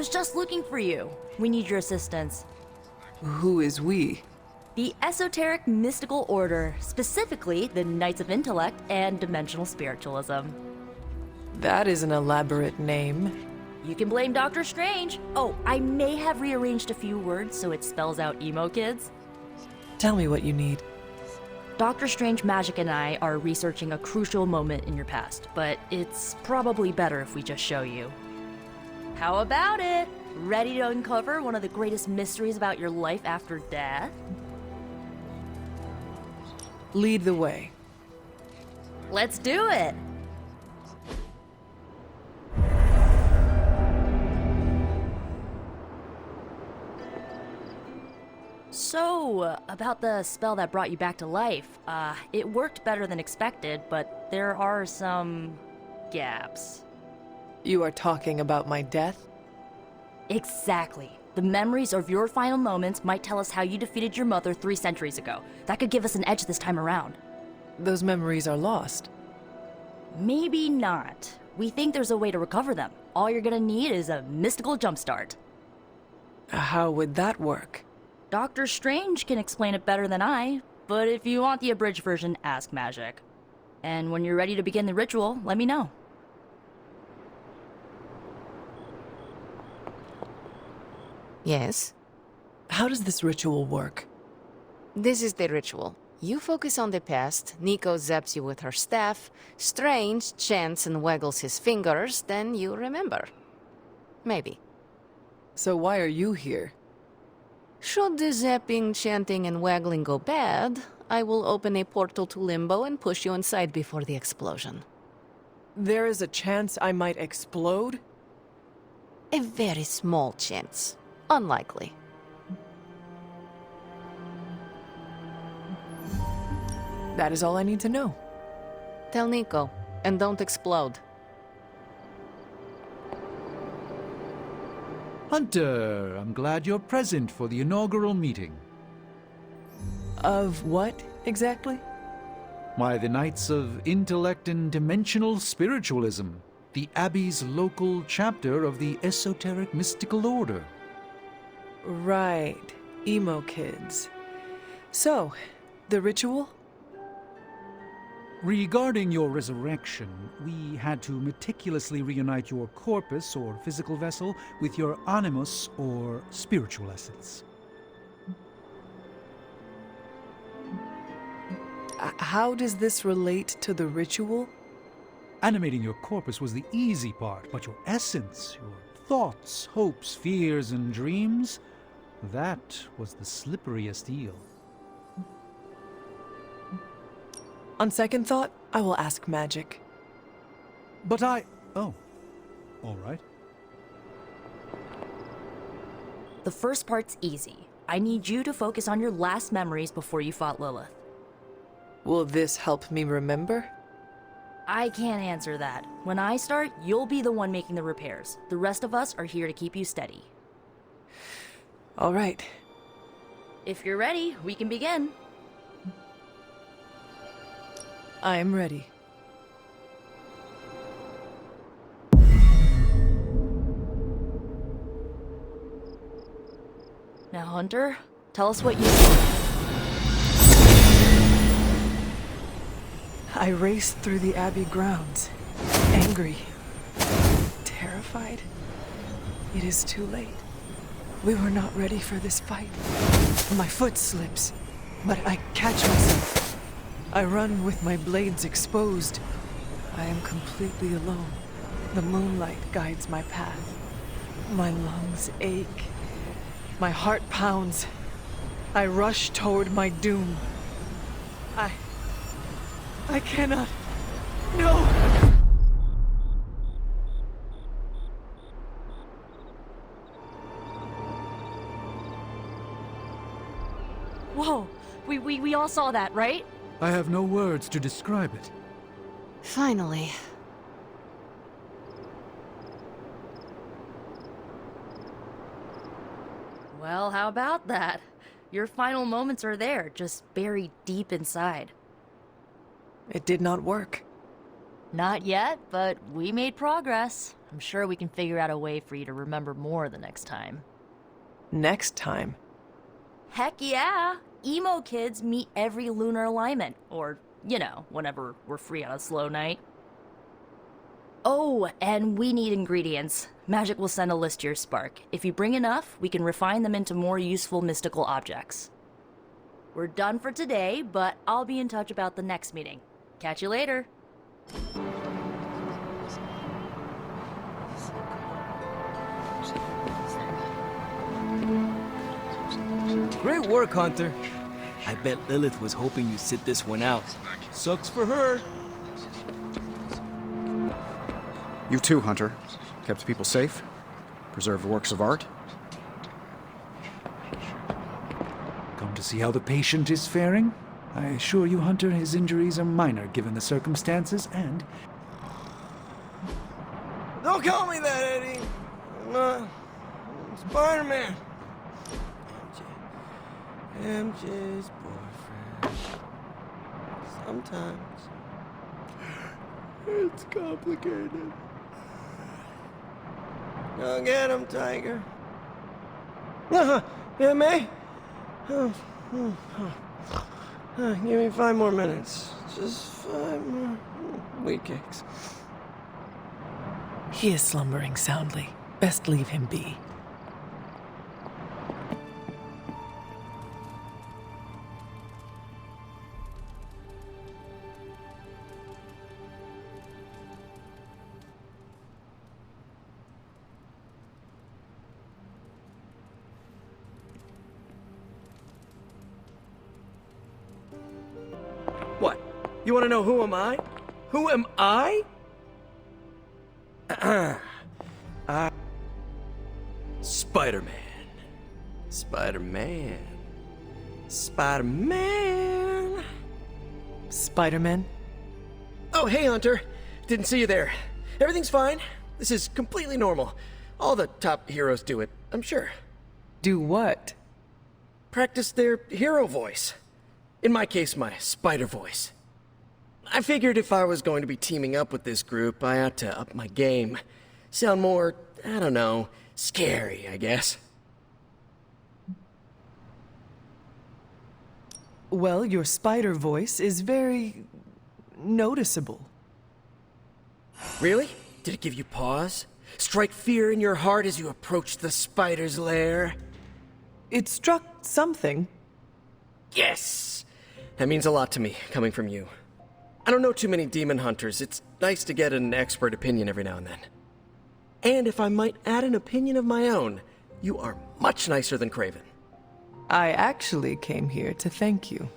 was just looking for you. We need your assistance. Who is we? The Esoteric Mystical Order, specifically the Knights of Intellect and Dimensional Spiritualism. That is an elaborate name. You can blame Dr. Strange. Oh, I may have rearranged a few words so it spells out emo kids. Tell me what you need. Dr. Strange Magic and I are researching a crucial moment in your past, but it's probably better if we just show you. How about it? Ready to uncover one of the greatest mysteries about your life after death? Lead the way. Let's do it! So, about the spell that brought you back to life, it worked better than expected, but there are some gaps. You are talking about my death? Exactly. The memories of your final moments might tell us how you defeated your mother 3 centuries ago. That could give us an edge this time around. Those memories are lost. Maybe not. We think there's a way to recover them. All you're gonna need is a mystical jumpstart. How would that work? Doctor Strange can explain it better than I, but if you want the abridged version, ask Magic. And when you're ready to begin the ritual, let me know. Yes? How does this ritual work? This is the ritual. You focus on the past, Nico zaps you with her staff, Strange chants and waggles his fingers, then you remember. Maybe. So why are you here? Should the zapping, chanting, and waggling go bad, I will open a portal to Limbo and push you inside before the explosion. There is a chance I might explode? A very small chance. Unlikely. That is all I need to know. Tell Nico, and don't explode. Hunter, I'm glad you're present for the inaugural meeting. Of what, exactly? Why, the Knights of Intellect and Dimensional Spiritualism, the Abbey's local chapter of the Esoteric Mystical Order. Right. Emo kids. So, the ritual? Regarding your resurrection, we had to meticulously reunite your corpus, or physical vessel, with your animus, or spiritual essence. How does this relate to the ritual? Animating your corpus was the easy part, but your essence, your thoughts, hopes, fears, and dreams, that was the slipperiest eel. On second thought, I will ask Magic. But oh, all right. The first part's easy. I need you to focus on your last memories before you fought Lilith. Will this help me remember? I can't answer that. When I start, you'll be the one making the repairs. The rest of us are here to keep you steady. All right. If you're ready, we can begin. I am ready. Now, Hunter, tell us what you see. I raced through the Abbey grounds, angry, terrified. It is too late. We were not ready for this fight. My foot slips, but I catch myself. I run with my blades exposed. I am completely alone. The moonlight guides my path. My lungs ache. My heart pounds. I rush toward my doom. I cannot. No! Whoa, we all saw that, right? I have no words to describe it. Finally. Well, how about that? Your final moments are there, just buried deep inside. It did not work. Not yet, but we made progress. I'm sure we can figure out a way for you to remember more the next time. Next time. Heck yeah! Emo kids meet every lunar alignment, or, you know, whenever we're free on a slow night. Oh, and we need ingredients. Magic will send a list to your spark. If you bring enough, we can refine them into more useful mystical objects. We're done for today, but I'll be in touch about the next meeting. Catch you later. Great work, Hunter. I bet Lilith was hoping you'd sit this one out. Sucks for her. You too, Hunter. Kept people safe, preserved works of art. Come to see how the patient is faring? I assure you, Hunter, his injuries are minor given the circumstances, and Don't call me that, Eddie. I'm Spider-Man. MJ's boyfriend. Sometimes it's complicated. Go get him, Tiger. Yeah, May? Give me 5 more minutes. Just 5 more wheat cakes. He is slumbering soundly. Best leave him be. What? You want to know who am I? Who am I? Spider-Man. Spider-Man. Spider-Man. Spider-Man? Oh, hey, Hunter. Didn't see you there. Everything's fine. This is completely normal. All the top heroes do it, I'm sure. Do what? Practice their hero voice. In my case, my spider voice. I figured if I was going to be teaming up with this group, I ought to up my game. Sound more, I don't know, scary, I guess. Well, your spider voice is very noticeable. Really? Did it give you pause? Strike fear in your heart as you approach the spider's lair? It struck something. Yes! That means a lot to me, coming from you. I don't know too many demon hunters. It's nice to get an expert opinion every now and then. And if I might add an opinion of my own, you are much nicer than Craven. I actually came here to thank you.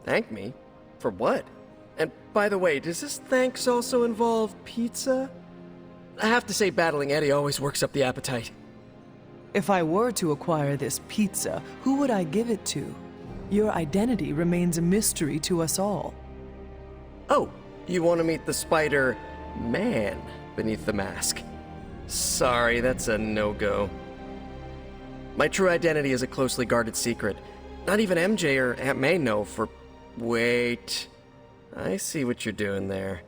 Thank me? For what? And by the way, does this thanks also involve pizza? I have to say battling Eddie always works up the appetite. If I were to acquire this pizza, who would I give it to? Your identity remains a mystery to us all. Oh, you want to meet the Spider-Man beneath the mask? Sorry, that's a no-go. My true identity is a closely guarded secret. Not even MJ or Aunt May know for... Wait. I see what you're doing there.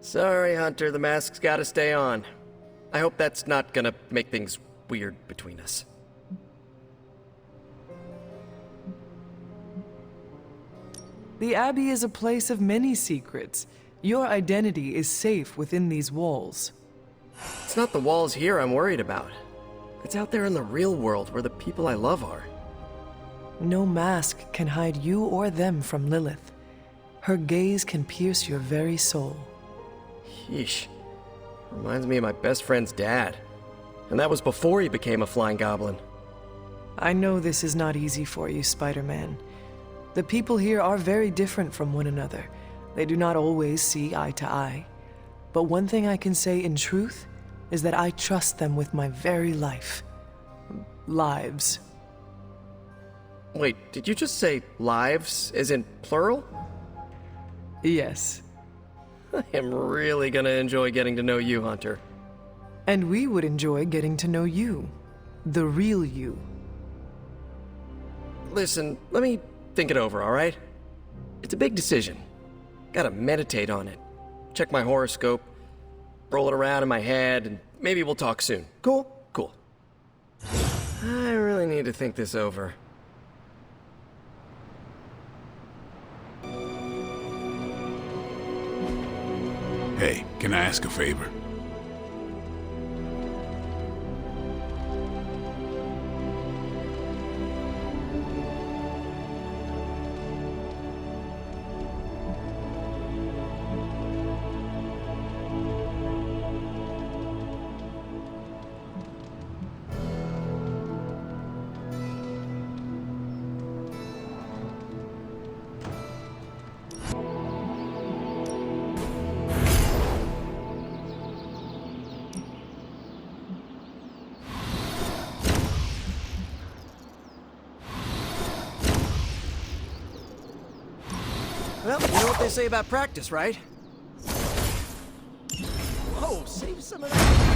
Sorry, Hunter, the mask's gotta stay on. I hope that's not gonna make things weird between us. The Abbey is a place of many secrets. Your identity is safe within these walls. It's not the walls here I'm worried about. It's out there in the real world where the people I love are. No mask can hide you or them from Lilith. Her gaze can pierce your very soul. Yeesh. Reminds me of my best friend's dad. And that was before he became a flying goblin. I know this is not easy for you, Spider-Man. The people here are very different from one another. They do not always see eye to eye. But one thing I can say in truth is that I trust them with my very life. Lives. Wait, did you just say lives, as in plural? Yes. I am really gonna enjoy getting to know you, Hunter. And we would enjoy getting to know you. The real you. Listen, let me think it over, alright? It's a big decision. Gotta meditate on it. Check my horoscope, roll it around in my head, and maybe we'll talk soon. Cool? Cool. I really need to think this over. Hey, can I ask a favor? Well, you know what they say about practice, right? Whoa, save some of that.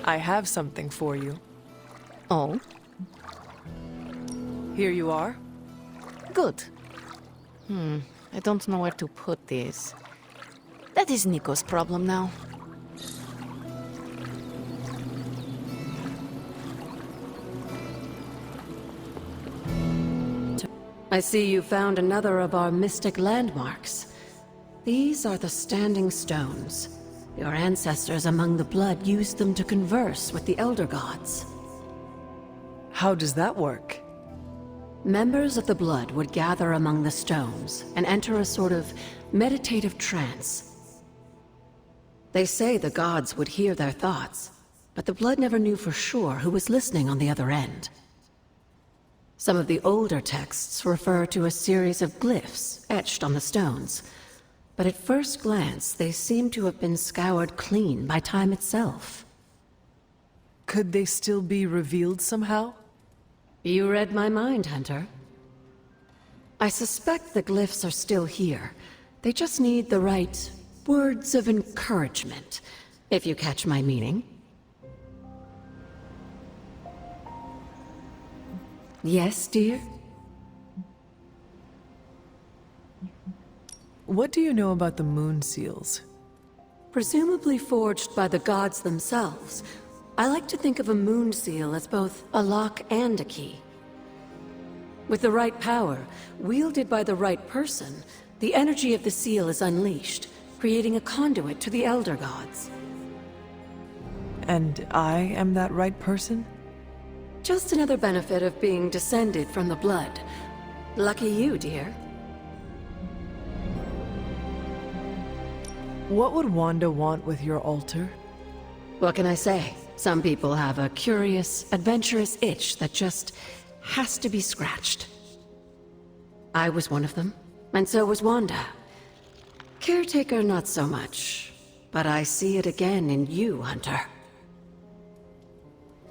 I have something for you. Oh, Here you are. good. I don't know where to put this. That is Nico's problem now. I see you found another of our mystic landmarks. These are the Standing Stones. Your ancestors among the Blood used them to converse with the Elder Gods. How does that work? Members of the Blood would gather among the stones and enter a sort of meditative trance. They say the gods would hear their thoughts, but the Blood never knew for sure who was listening on the other end. Some of the older texts refer to a series of glyphs etched on the stones, but at first glance they seem to have been scoured clean by time itself. Could they still be revealed somehow? You read my mind, Hunter. I suspect the glyphs are still here. They just need the right words of encouragement, if you catch my meaning. Yes, dear? What do you know about the moon seals? Presumably forged by the gods themselves. I like to think of a moon seal as both a lock and a key. With the right power, wielded by the right person, the energy of the seal is unleashed, creating a conduit to the Elder Gods. And I am that right person? Just another benefit of being descended from the Blood. Lucky you, dear. What would Wanda want with your altar? What can I say? Some people have a curious, adventurous itch that just has to be scratched. I was one of them, and so was Wanda. Caretaker, not so much. But I see it again in you, Hunter.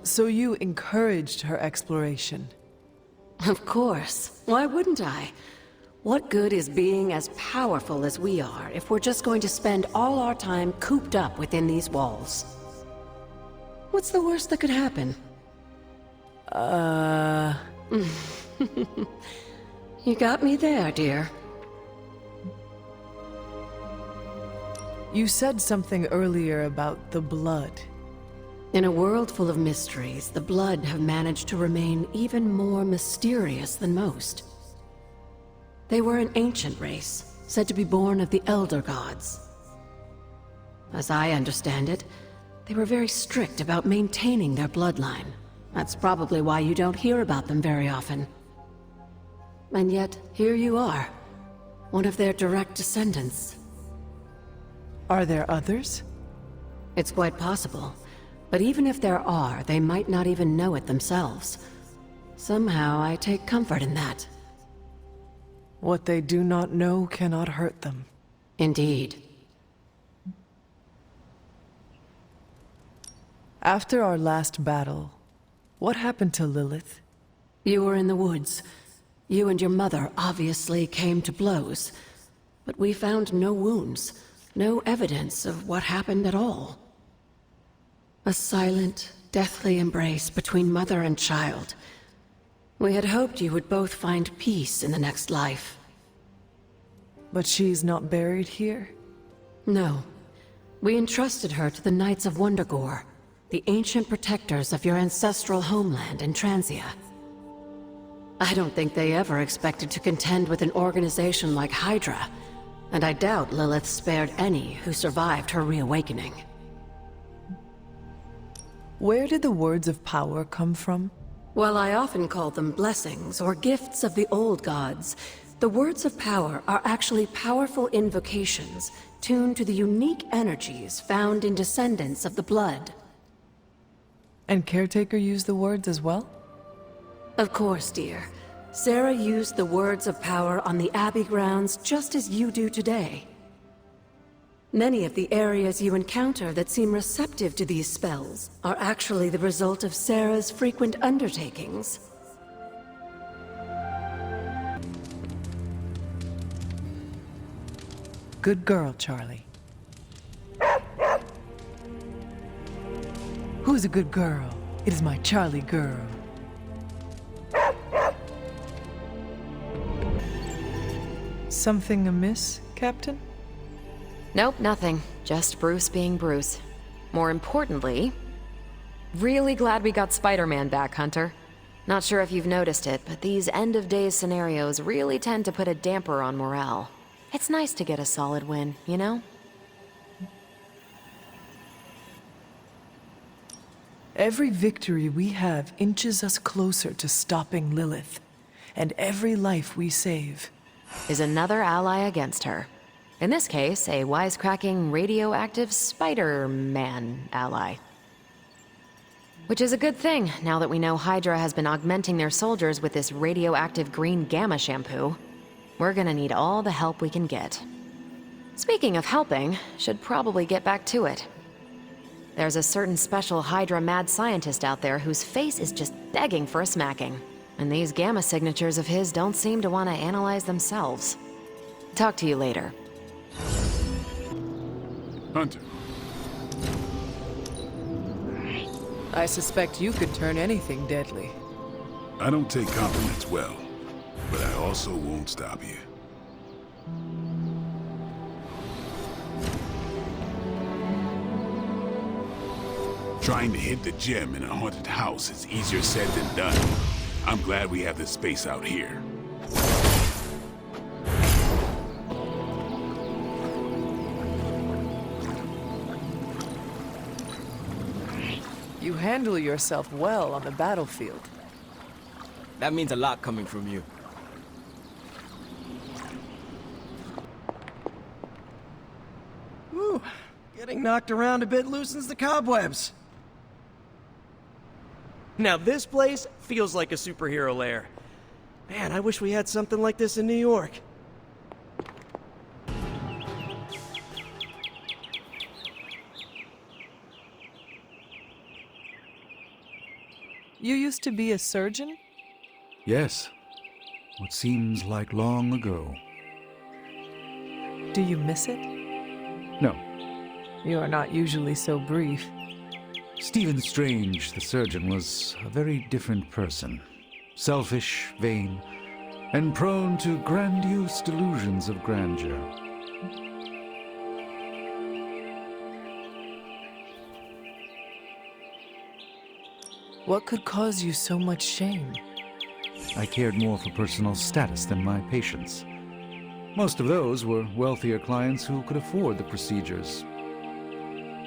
So you encouraged her exploration? Of course. Why wouldn't I? What good is being as powerful as we are if we're just going to spend all our time cooped up within these walls? What's the worst that could happen? You got me there, dear. You said something earlier about the Blood. In a world full of mysteries, the Blood have managed to remain even more mysterious than most. They were an ancient race, said to be born of the Elder Gods. As I understand it, they were very strict about maintaining their bloodline. That's probably why you don't hear about them very often. And yet, here you are, one of their direct descendants. Are there others? It's quite possible. But even if there are, they might not even know it themselves. Somehow, I take comfort in that. What they do not know cannot hurt them. Indeed. After our last battle, what happened to Lilith? You were in the woods. You and your mother obviously came to blows. but we found no wounds, no evidence of what happened at all. A silent, deathly embrace between mother and child. We had hoped you would both find peace in the next life. But she's not buried here? No. We entrusted her to the Knights of Wundagore, the ancient protectors of your ancestral homeland in Transia. I don't think they ever expected to contend with an organization like Hydra, and I doubt Lilith spared any who survived her reawakening. Where did the words of power come from? While I often call them blessings or gifts of the old gods, the words of power are actually powerful invocations tuned to the unique energies found in descendants of the blood. And Caretaker used the words as well? Of course, dear. Sarah used the words of power on the Abbey grounds just as you do today. Many of the areas you encounter that seem receptive to these spells are actually the result of Sarah's frequent undertakings. Good girl, Charlie. Who's a good girl? It is my Charlie girl. Something amiss, Captain? Nope, nothing. Just Bruce being Bruce. More importantly, really glad we got Spider-Man back, Hunter. Not sure if you've noticed it, but these end-of-days scenarios really tend to put a damper on morale. It's nice to get a solid win, you know? Every victory we have inches us closer to stopping Lilith. And every life we save is another ally against her. In this case, a wisecracking, radioactive Spider-Man ally. Which is a good thing, now that we know Hydra has been augmenting their soldiers with this radioactive green gamma shampoo. We're gonna need all the help we can get. Speaking of helping, should probably get back to it. There's a certain special Hydra mad scientist out there whose face is just begging for a smacking. And these gamma signatures of his don't seem to want to analyze themselves. Talk to you later. Hunter, I suspect you could turn anything deadly. I don't take compliments well, but I also won't stop you. Trying to hit the gem in a haunted house is easier said than done. I'm glad we have this space out here. You handle yourself well on the battlefield. That means a lot coming from you. Whew. Getting knocked around a bit loosens the cobwebs. Now this place feels like a superhero lair. Man, I wish we had something like this in New York. You used to be a surgeon? Yes. What seems like long ago. Do you miss it? No. You are not usually so brief. Stephen Strange, the surgeon, was a very different person. Selfish, vain, and prone to grandiose delusions of grandeur. What could cause you so much shame? I cared more for personal status than my patients. Most of those were wealthier clients who could afford the procedures.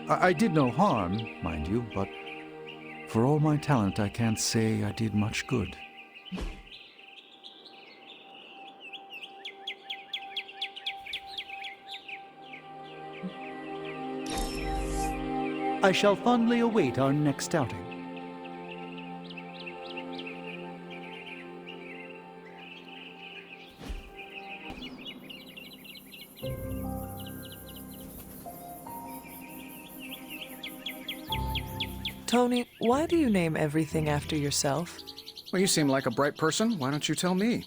I did no harm, mind you, but for all my talent, I can't say I did much good. I shall fondly await our next outing. Tony, why do you name everything after yourself? Well, you seem like a bright person. Why don't you tell me?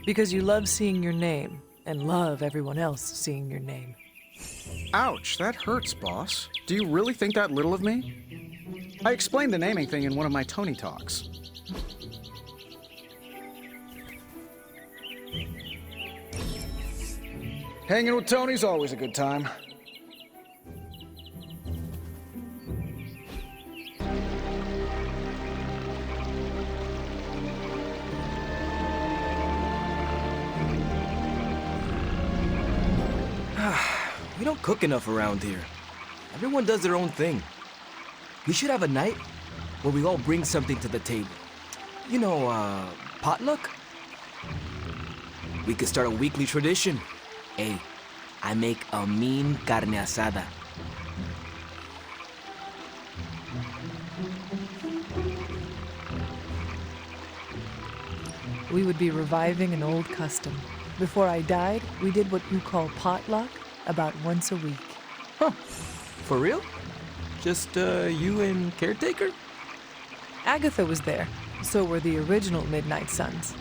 Because you love seeing your name, and love everyone else seeing your name. Ouch, that hurts, boss. Do you really think that little of me? I explained the naming thing in one of my Tony talks. Hanging with Tony's always a good time. We don't cook enough around here. Everyone does their own thing. We should have a night where we all bring something to the table. You know, potluck? We could start a weekly tradition. Hey, I make a mean carne asada. We would be reviving an old custom. Before I died, we did what you call potluck about once a week. Huh. For real? Just, you and Caretaker? Agatha was there. So were the original Midnight Suns.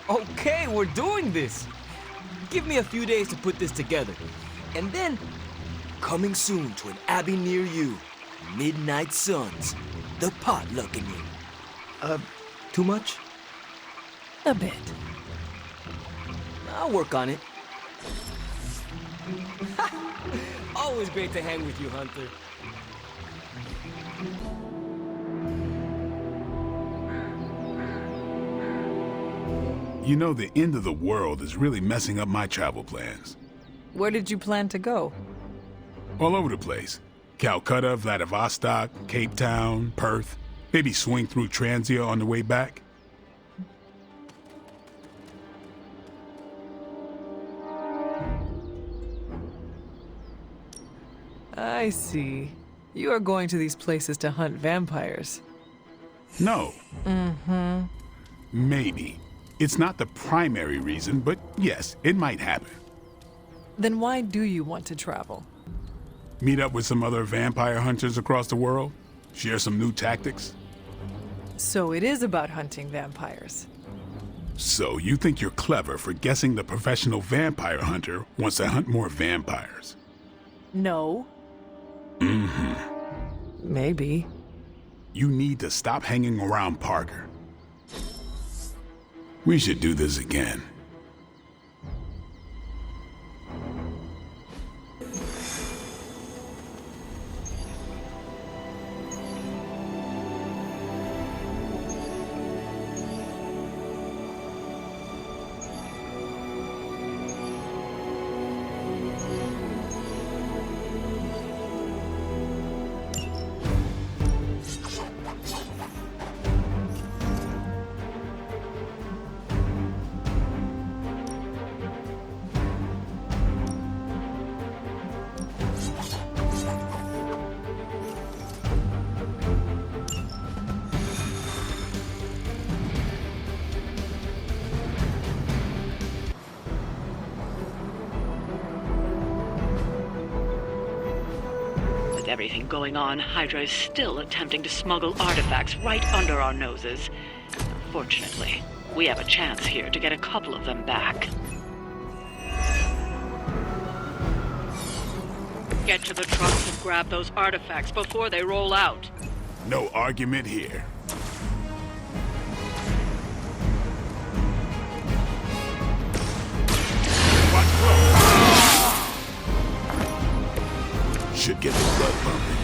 Okay, we're doing this. Give me a few days to put this together. And then, coming soon to an abbey near you, Midnight Suns, the potlucking. Too much? A bit. I'll work on it. Always great to hang with you, Hunter. You know, the end of the world is really messing up my travel plans. Where did you plan to go? All over the place. Calcutta, Vladivostok, Cape Town, Perth. Maybe swing through Transia on the way back. I see. You are going to these places to hunt vampires. No. Maybe. It's not the primary reason, but yes, it might happen. Then why do you want to travel? Meet up with some other vampire hunters across the world. Share some new tactics. So it is about hunting vampires. So you think you're clever for guessing the professional vampire hunter wants to hunt more vampires? No. Maybe. You need to stop hanging around Parker. We should do this again. With everything going on, Hydra is still attempting to smuggle artifacts right under our noses. Fortunately, we have a chance here to get a couple of them back. Get to the trucks and grab those artifacts before they roll out. No argument here. Should get the blood pumping.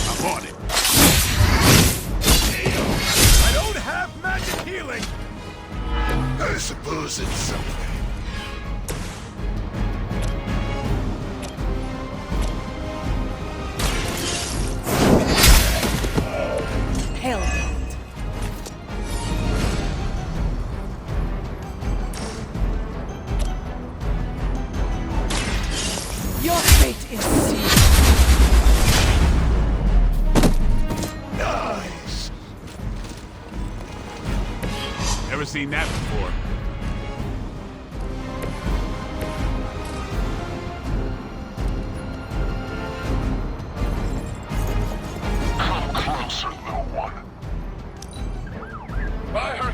I'm on it. I don't have magic healing. I suppose it's something. Hell no. Your fate is sealed. Nice. Never seen that before.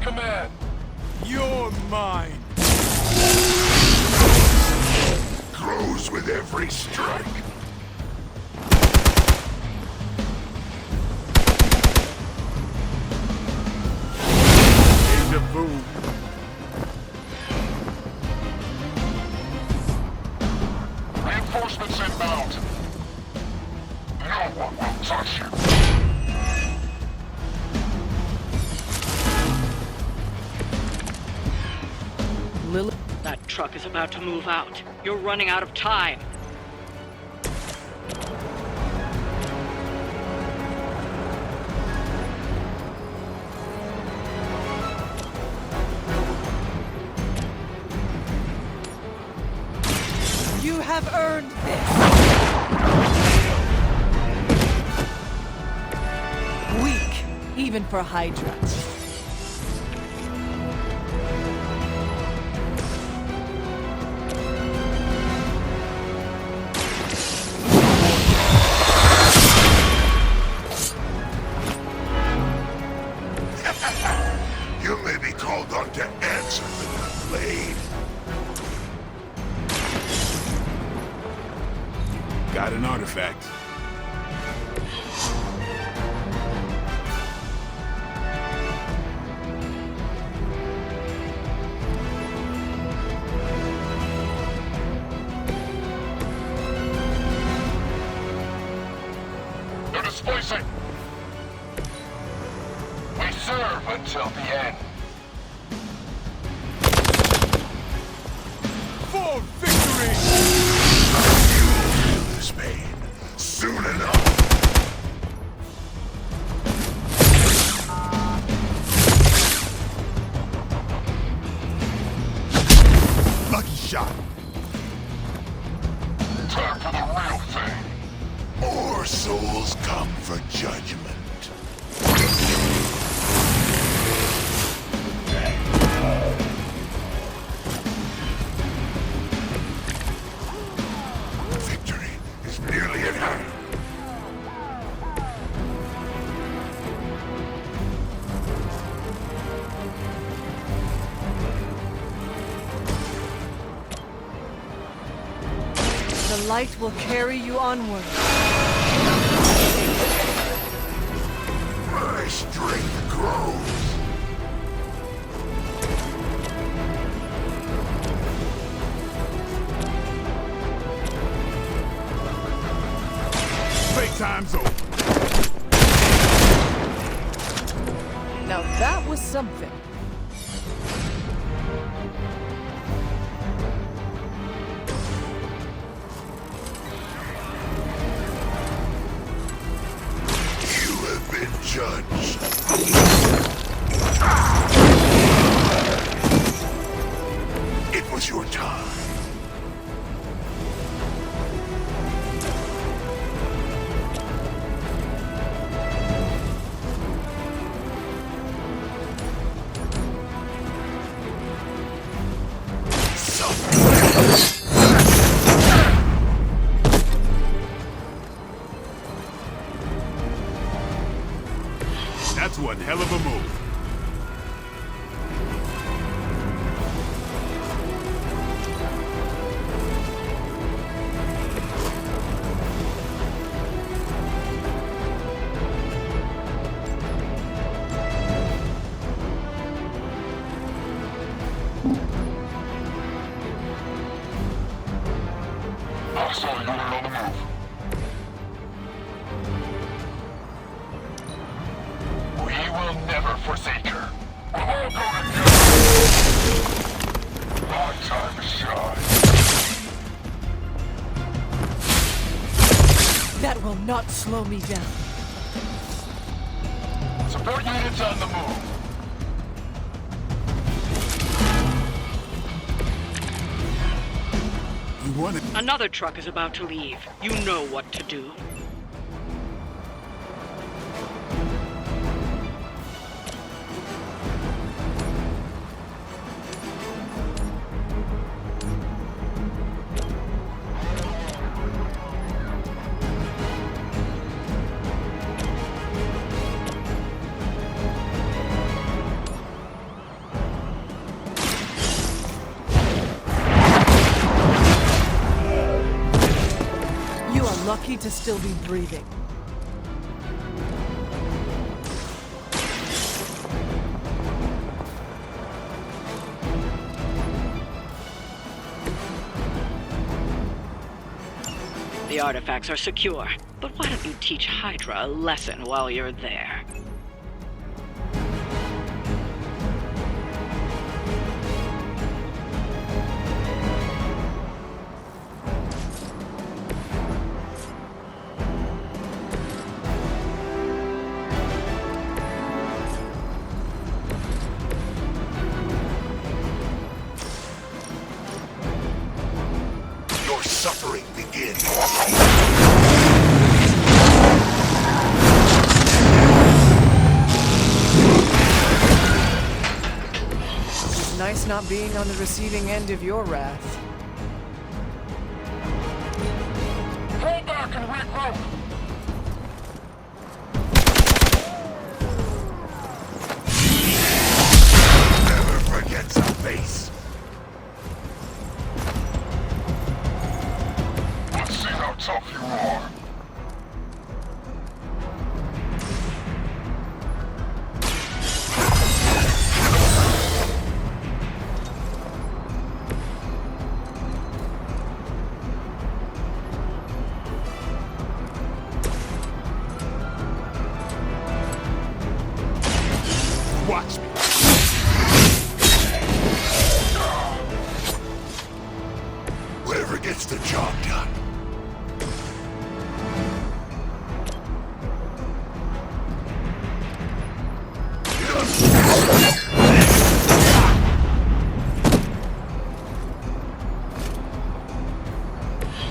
command. You're mine. Grows with every strike. Deja vu. Reinforcements inbound. No one will touch you. That truck is about to move out. You're running out of time. You have earned this. Weak, even for Hydra. You may be called on to answer for the blade. Got an artifact. They're displacing. We serve until the end. For victory! You will feel this pain soon enough. Lucky shot. Time for the real thing. More souls come for judgment. Victory is nearly at hand. The light will carry you onward. My strength grows. Playtime's over. Now that was something. You have been judged. It was your time. That's one hell of a move. I saw you were on the move. We will never forsake her. We're all going to Our time to shine. That will not slow me down. Support units on the move. You want it? Another truck is about to leave. You know what to do. lucky to still be breathing. The artifacts are secure, but why don't you teach Hydra a lesson while you're there? Your suffering begins. It's nice not being on the receiving end of your wrath. Pull back and regroup. Never forgets a face. Let's see how tough you are. Watch me. Whatever gets the job done.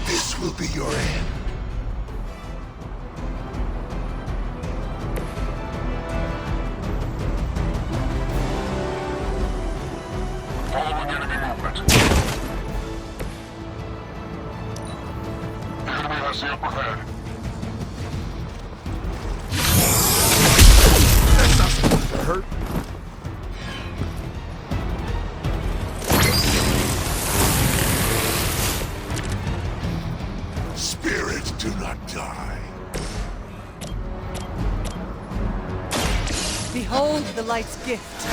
This will be your end. Following enemy movement. The enemy has the upper hand. That's not supposed to hurt. Spirits do not die. Behold the light's gift.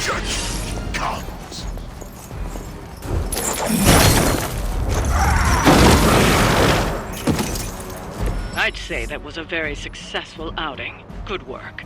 Judgment comes. I'd say that was a very successful outing. Good work.